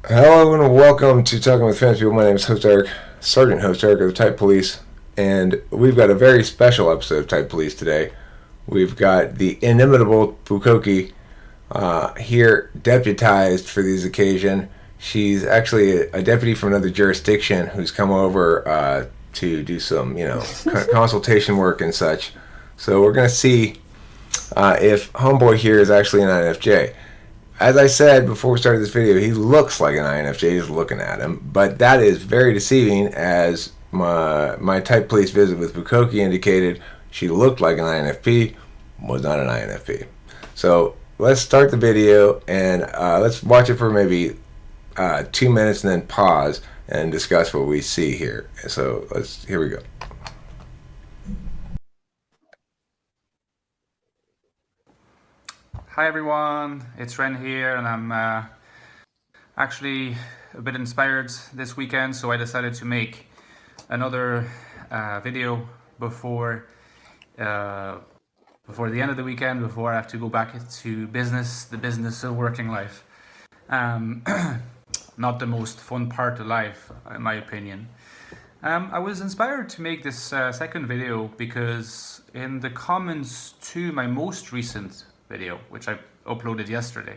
Hello and welcome to Talking with Famous People. My name is Host Eric, Sergeant Host Eric of the Type Police, and we've got a very special episode of Type Police today. We've got the inimitable Pucokie here deputized for this occasion. She's actually a deputy from another jurisdiction who's come over to do some, consultation work and such. So we're going to see if Homeboy here is actually an INFJ. As I said before we started this video, he looks like an INFJ just looking at him, but that is very deceiving, as my Type Police visit with Pucokie indicated. She looked like an INFP, was not an INFP. So let's start the video and let's watch it for maybe 2 minutes and then pause and discuss what we see here. So here we go. Hi everyone, it's Ren here, and I'm actually a bit inspired this weekend, so I decided to make another video before the end of the weekend, before I have to go back to the business of working life. Not the most fun part of life, in my opinion. I was inspired to make this second video because in the comments to my most recent video, which I uploaded yesterday,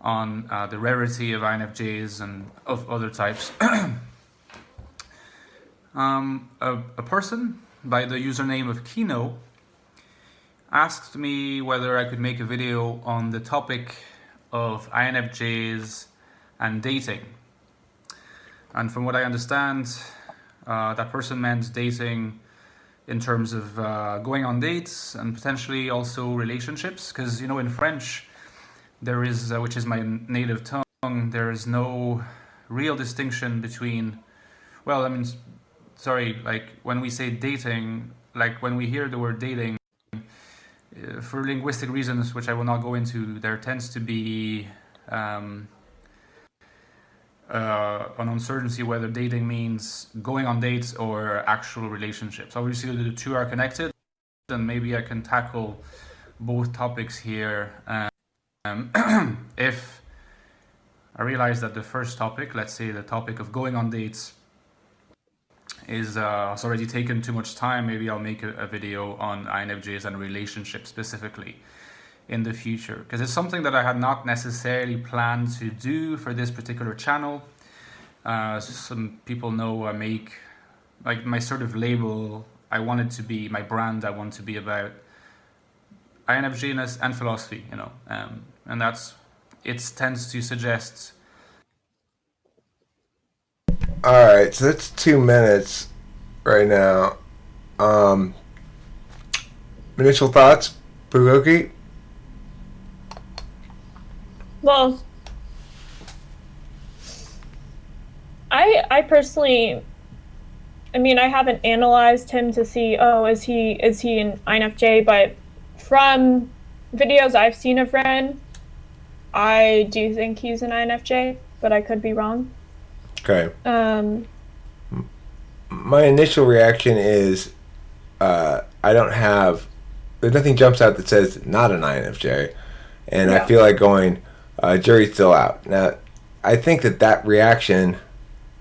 on the rarity of INFJs and of other types, a person by the username of Kino asked me whether I could make a video on the topic of INFJs and dating. And from what I understand, that person meant dating in terms of going on dates and potentially also relationships, because in French there is, which is my native tongue, there is no real distinction between, like when we say dating, like when we hear the word dating, for linguistic reasons which I will not go into, there tends to be an uncertainty whether dating means going on dates or actual relationships. Obviously the two are connected, and maybe I can tackle both topics here if I realize that the first topic, let's say the topic of going on dates, is has already taken too much time. Maybe I'll make a video on INFJs and relationships specifically in the future, because it's something that I had not necessarily planned to do for this particular channel. Some people know I make, like, my sort of label, I want it to be, my brand, I want to be about INFJness and philosophy, and it tends to suggest. Alright, so that's 2 minutes right now. Initial thoughts, Pucokie? Well, I personally, I haven't analyzed him to see, is he an INFJ, but from videos I've seen of Ren, I do think he's an INFJ, but I could be wrong. Okay. My initial reaction is there's nothing jumps out that says not an INFJ, and yeah. I feel like going, jury's still out. Now, I think that reaction,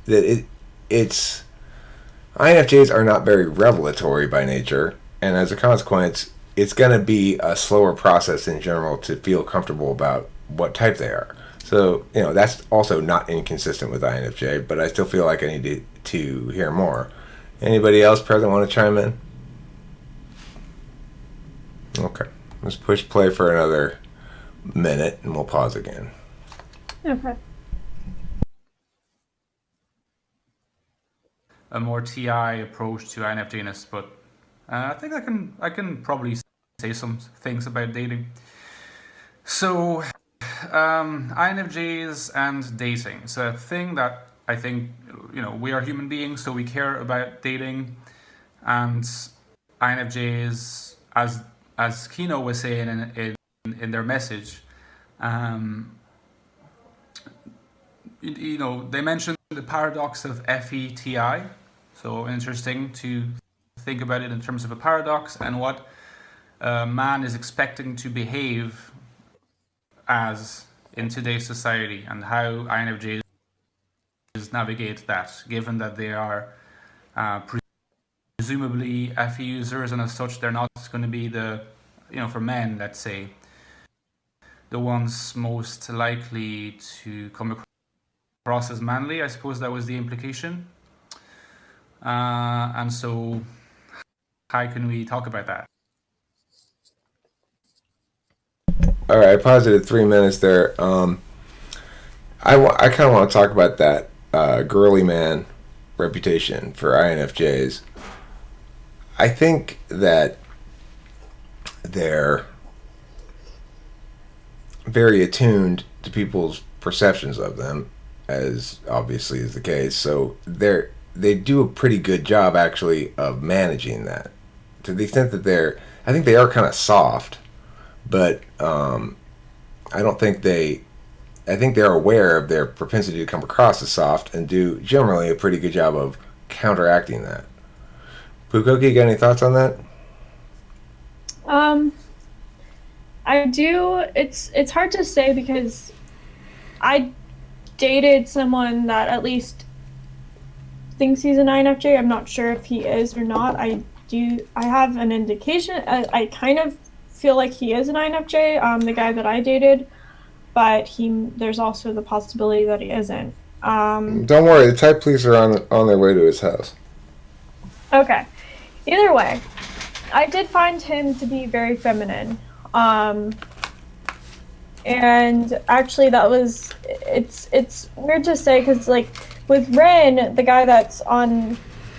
that it's INFJs are not very revelatory by nature, and as a consequence, it's going to be a slower process in general to feel comfortable about what type they are. So, that's also not inconsistent with INFJ, but I still feel like I need to hear more. Anybody else present want to chime in? Okay. Let's push play for another minute and we'll pause again. Okay. A more TI approach to INFJness, but I think I can probably say some things about dating. So, INFJs and dating. It's a thing that I think, we are human beings, so we care about dating. And INFJs, as Kino was saying in their message, they mentioned the paradox of FETI. So interesting to think about it in terms of a paradox and what a man is expecting to behave as in today's society, and how INFJs INFJs navigate that, given that they are presumably FE users, and as such, they're not going to be the, for men, let's say, the ones most likely to come across as manly. I suppose that was the implication. And so, how can we talk about that? All right, I posited 3 minutes there. I kind of want to talk about that girly man reputation for INFJs. I think that they're very attuned to people's perceptions of them, as obviously is the case. So they do a pretty good job, actually, of managing that. To the extent that I think they are kind of soft, but I don't think I think they're aware of their propensity to come across as soft and do generally a pretty good job of counteracting that. Pucokie, got any thoughts on that? I do. It's hard to say because I dated someone that at least thinks he's an INFJ. I'm not sure if he is or not. I have an indication. I kind of feel like he is an INFJ, the guy that I dated, but there's also the possibility that he isn't. Don't worry, the type police are on their way to his house. Okay. Either way, I did find him to be very feminine. And actually it's weird to say because, like, with Ren, the guy that's on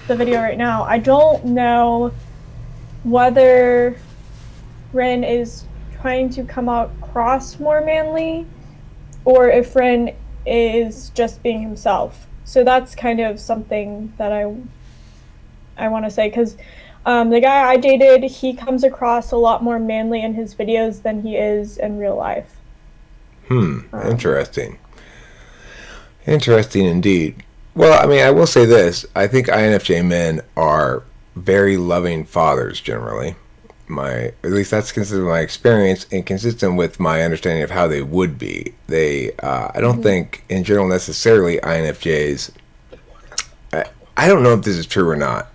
the video right now, I don't know whether Ren is trying to come across more manly or if Ren is just being himself. So that's kind of something that I want to say, because the guy I dated, he comes across a lot more manly in his videos than he is in real life. Interesting. Interesting indeed. Well, I mean, I will say this. I think INFJ men are very loving fathers generally. At least that's consistent with my experience and consistent with my understanding of how they would be. I don't think in general necessarily INFJs, I don't know if this is true or not.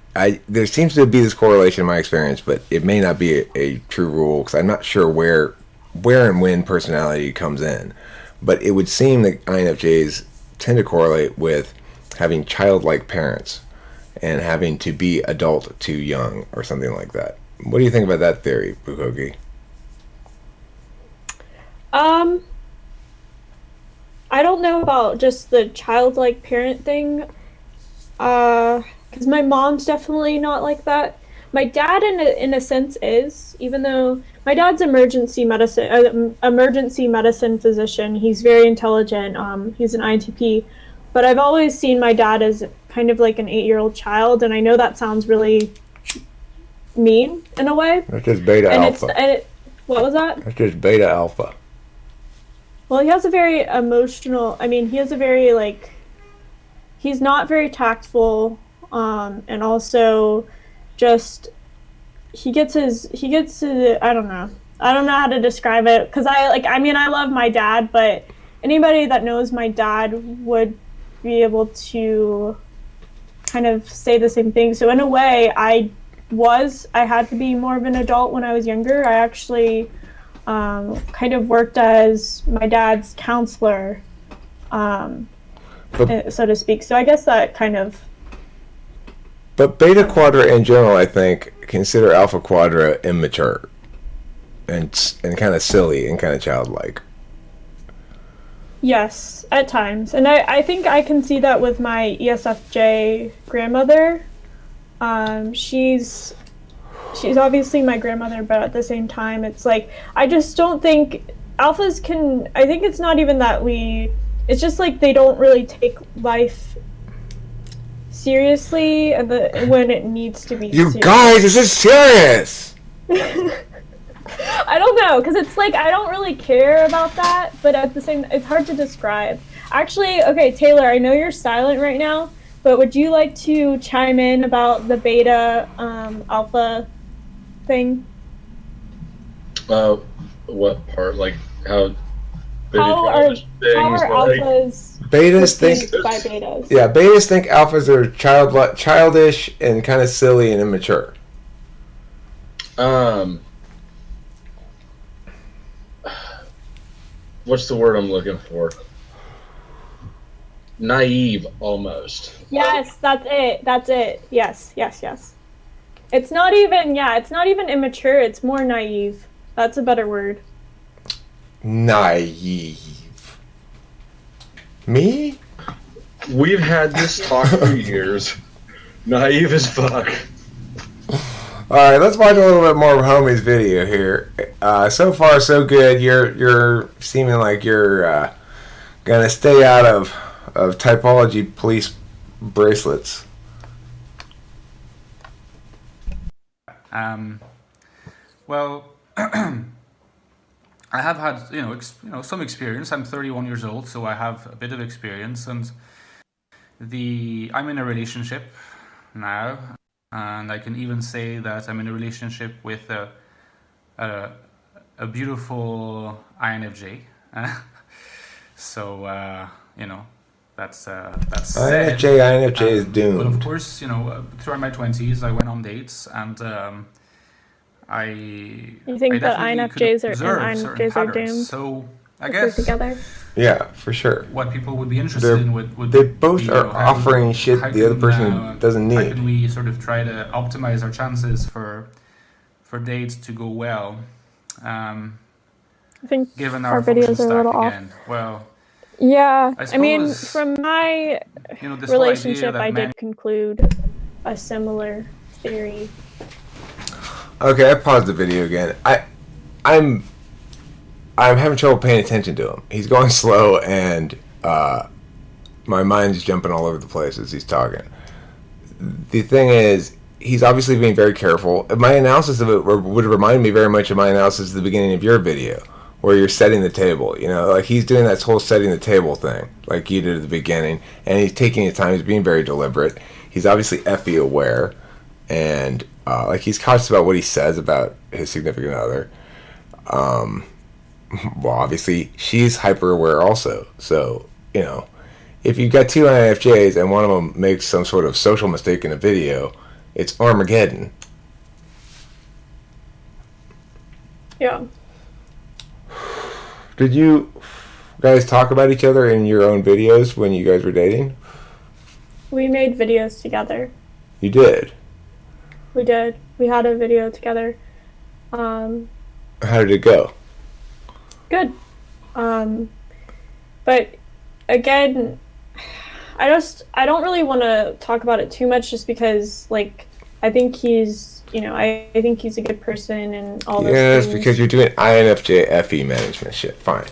There seems to be this correlation in my experience, but it may not be a true rule because I'm not sure where and when personality comes in. But it would seem that INFJs tend to correlate with having childlike parents and having to be adult too young or something like that. What do you think about that theory, Pucokie? I don't know about just the childlike parent thing, because my mom's definitely not like that. My dad, in a sense, is, even though my dad's emergency medicine physician. He's very intelligent. He's an INTP, but I've always seen my dad as kind of like an 8-year-old child, and I know that sounds really mean in a way. That's just beta alpha. What was that? That's just beta alpha. Well, he has a very emotional. I mean, he has a very, like, he's not very tactful, and also just he gets his I don't know how to describe it, because I love my dad, but anybody that knows my dad would be able to kind of say the same thing. So in a way, I had to be more of an adult when I was younger. I actually kind of worked as my dad's counselor, so to speak. So I guess that kind of. But Beta Quadra in general, I think, consider Alpha Quadra immature and kind of silly and kind of childlike. Yes, at times. And I think I can see that with my ESFJ grandmother. She's obviously my grandmother, but at the same time, it's like, I just don't think alphas can, I think it's not even that it's just like they don't really take life seriously when it needs to be serious. You guys, this is serious! I don't know, because it's like, I don't really care about that, but at the same, it's hard to describe. Actually, okay, Taylor, I know you're silent right now, but would you like to chime in about the beta alpha thing? What part? Like how But he How promised things are like, alphas Betas think, perceived by betas? yeah, betas think alphas are childish and kind of silly and immature. What's the word I'm looking for? Naive, almost. Yes, that's it. That's it. Yes. It's not even immature, it's more naive. That's a better word. Naive. Me? We've had this talk for years. Naive as fuck. Alright, let's watch a little bit more of Homie's video here. So far, so good. You're seeming like you're gonna stay out of typology police bracelets. Well, I have had some experience. I'm 31 years old, so I have a bit of experience, and I'm in a relationship now, and I can even say that I'm in a relationship with a beautiful INFJ. So that's said. INFJ is doomed. But of course, throughout my 20s, I went on dates, and You think I that definitely could INFJs observe are certain patterns. doomed? So I If they're guess together? Yeah, for sure. what people would be interested in would They both be, are offering shit how the other can, person doesn't How need. can we sort of try to optimize our chances for dates to go well? I think Given our our function videos are a stack little off. again. Well, Yeah, I I mean, suppose, from my this whole idea relationship, that I men did conclude a similar theory. Okay, I paused the video again. I'm having trouble paying attention to him. He's going slow, and my mind's jumping all over the place as he's talking. The thing is, he's obviously being very careful. My analysis of it would remind me very much of my analysis at the beginning of your video, where you're setting the table. Like he's doing that whole setting the table thing, like you did at the beginning, and he's taking his time. He's being very deliberate. He's obviously FE aware, and like he's cautious about what he says about his significant other. Well, obviously she's hyper aware also. So if you've got two INFJs and one of them makes some sort of social mistake in a video, it's Armageddon. Yeah. Did you guys talk about each other in your own videos when you guys were dating? We made videos together. You did? We did. We had a video together. How did it go? Good. But again, I don't really want to talk about it too much, just because like I think he's I think he's a good person and all those Yes, things. because you're doing INFJ FE management shit. Fine.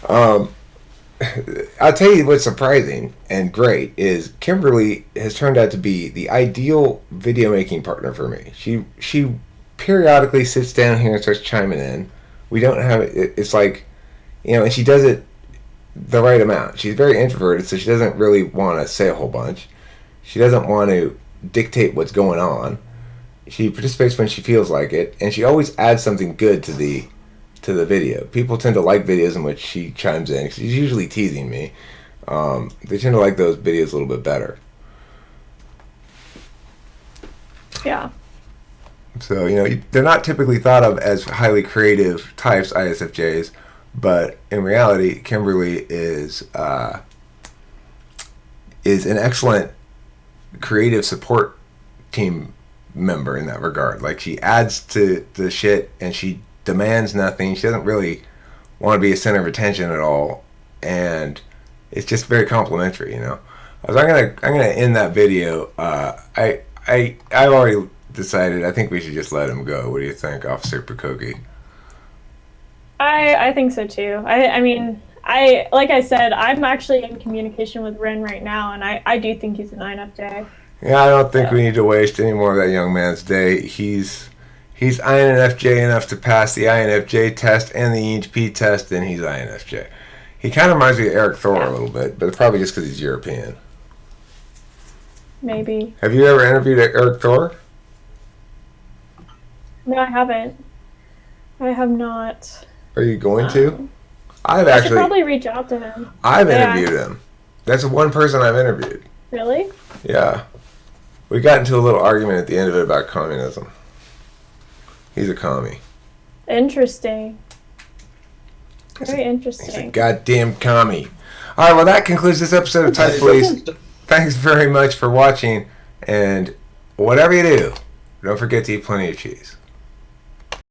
I'll tell you what's surprising and great is Kimberly has turned out to be the ideal video making partner for me. She periodically sits down here and starts chiming in. We don't have it. It's like, and she does it the right amount. She's very introverted, so she doesn't really want to say a whole bunch. She doesn't want to dictate what's going on. She participates when she feels like it, and she always adds something good to the video. People tend to like videos in which she chimes in. She's usually teasing me. They tend to like those videos a little bit better. Yeah. So, they're not typically thought of as highly creative types, ISFJs, but in reality, Kimberly is an excellent creative support team member in that regard. Like, she adds to the shit and she demands nothing. She doesn't really want to be a center of attention at all, and it's just very complimentary. So I'm gonna end that video. I've already decided. I think we should just let him go. What do you think, Officer Pucokie? I think so too. I mean, like I said, I'm actually in communication with Ren right now, and I do think he's an INFJ. Yeah, I don't think we need to waste any more of that young man's day. He's INFJ enough to pass the INFJ test and the ENTP test, and he's INFJ. He kind of reminds me of Eric Thor a little bit, but it's probably just because he's European. Maybe. Have you ever interviewed Eric Thor? No, I haven't. I have not. Are you going to? I've I should actually probably reach out to him. I've Yeah. interviewed him. That's one person I've interviewed. Really? Yeah. We got into a little argument at the end of it about communism. He's a commie. Interesting. Very He's a interesting. goddamn commie. All right, well, that concludes this episode of Type Police. Thanks very much for watching, and whatever you do, don't forget to eat plenty of cheese.